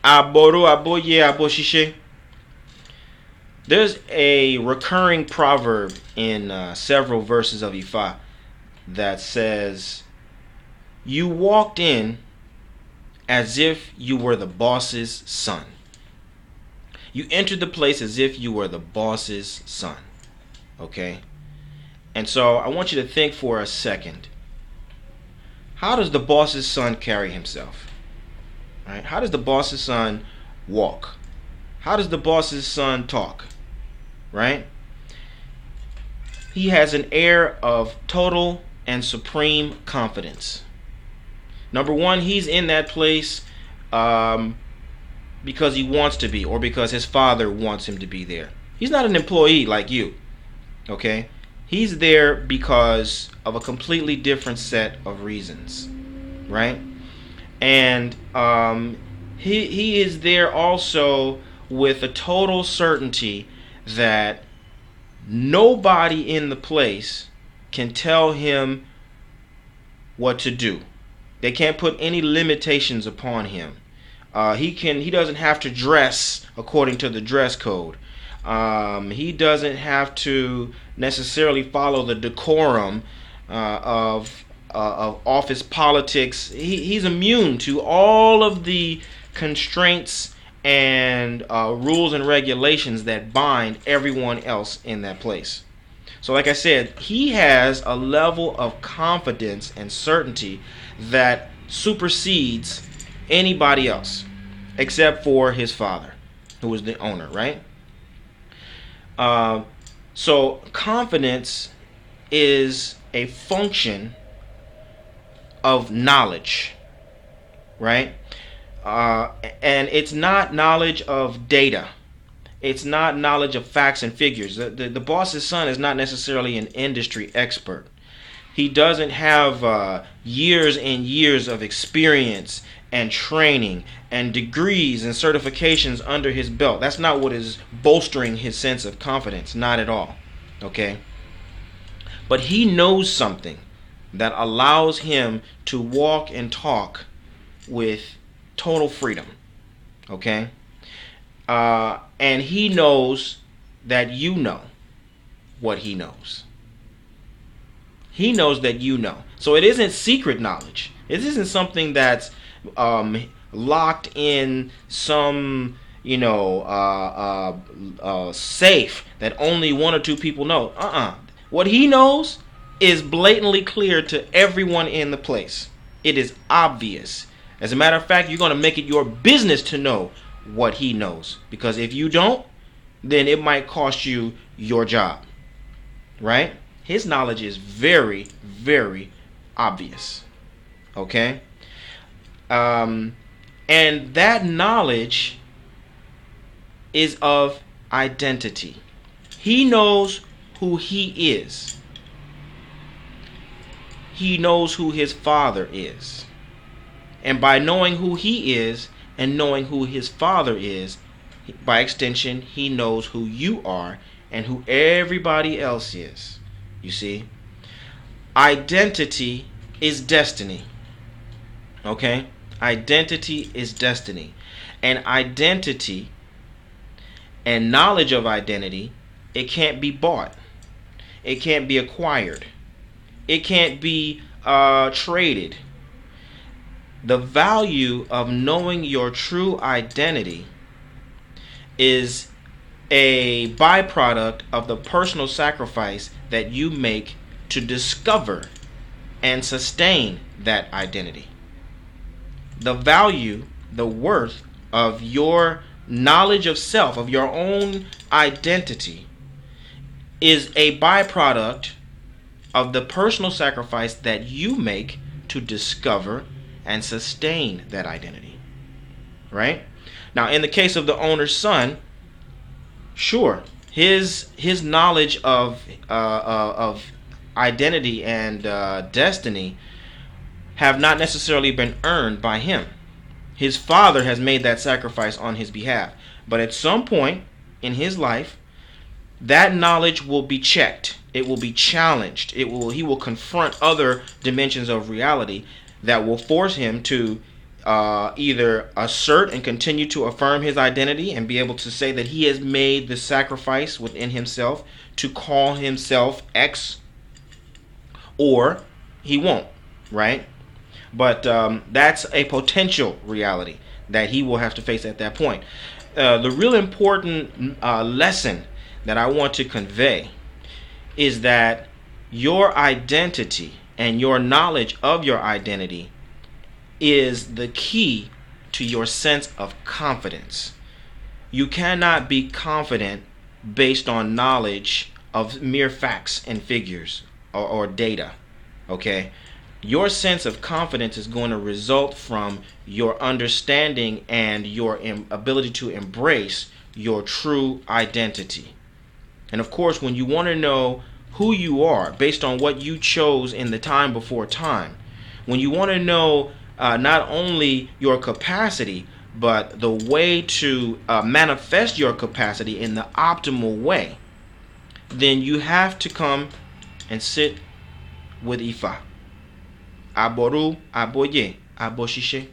Aboru aboye aboshishe. There's a recurring proverb in several verses of Ifa that says, "You walked in as if you were the boss's son." You entered the place as if you were the boss's son. Okay? And so I want you to think for a second. How does the boss's son carry himself? Right? How does the boss's son walk? How does the boss's son talk? Right? He has an air of total and supreme confidence. Number one, he's in that place because he wants to be, or because his father wants him to be there. He's not an employee like you. Okay? He's there because of a completely different set of reasons. Right? And he is there also with a total certainty that nobody in the place can tell him what to do. They can't put any limitations upon him. He doesn't have to dress according to the dress code. He doesn't have to necessarily follow the decorum of office politics. He's immune to all of the constraints and rules and regulations that bind everyone else in that place. So like I said, he has a level of confidence and certainty that supersedes anybody else except for his father, who is the owner, right? So confidence is a function of knowledge, right? And it's not knowledge of data. It's not knowledge of facts and figures. The boss's son is not necessarily an industry expert. He doesn't have years and years of experience and training and degrees and certifications under his belt. That's not what is bolstering his sense of confidence. Not at all. Okay? But he knows something that allows him to walk and talk with total freedom. Okay? And he knows that you know what he knows. He knows that you know. So it isn't secret knowledge. It isn't something that's locked in some, safe that only one or two people know. What he knows is blatantly clear to everyone in the place. It is obvious. As a matter of fact, you're going to make it your business to know what he knows. Because if you don't, then it might cost you your job. Right? His knowledge is very, very obvious. Okay? And that knowledge is of identity. He knows who he is. He knows who his father is. And by knowing who he is and knowing who his father is, by extension, he knows who you are and who everybody else is. You see? Identity is destiny. Okay? Identity is destiny. And identity and knowledge of identity, it can't be bought. It can't be acquired. It can't be traded. The value of knowing your true identity is a byproduct of the personal sacrifice that you make to discover and sustain that identity. The value, the worth of your knowledge of self, of your own identity, is a byproduct of the personal sacrifice that you make to discover and sustain that identity. Right? Now, in the case of the owner's son, sure, his knowledge of identity and destiny have not necessarily been earned by him. His father has made that sacrifice on his behalf. But at some point in his life, that knowledge will be checked. It will be challenged. He will confront other dimensions of reality that will force him to either assert and continue to affirm his identity and be able to say that he has made the sacrifice within himself to call himself X, or he won't, right? But that's a potential reality that he will have to face at that point. The real important lesson that I want to convey is that your identity and your knowledge of your identity is the key to your sense of confidence. You cannot be confident based on knowledge of mere facts and figures or data. Okay? Your sense of confidence is going to result from your understanding and your ability to embrace your true identity. And of course, when you want to know who you are based on what you chose in the time before time, when you want to know not only your capacity, but the way to manifest your capacity in the optimal way, then you have to come and sit with Ifa. Aboru, aboye, aboshishe.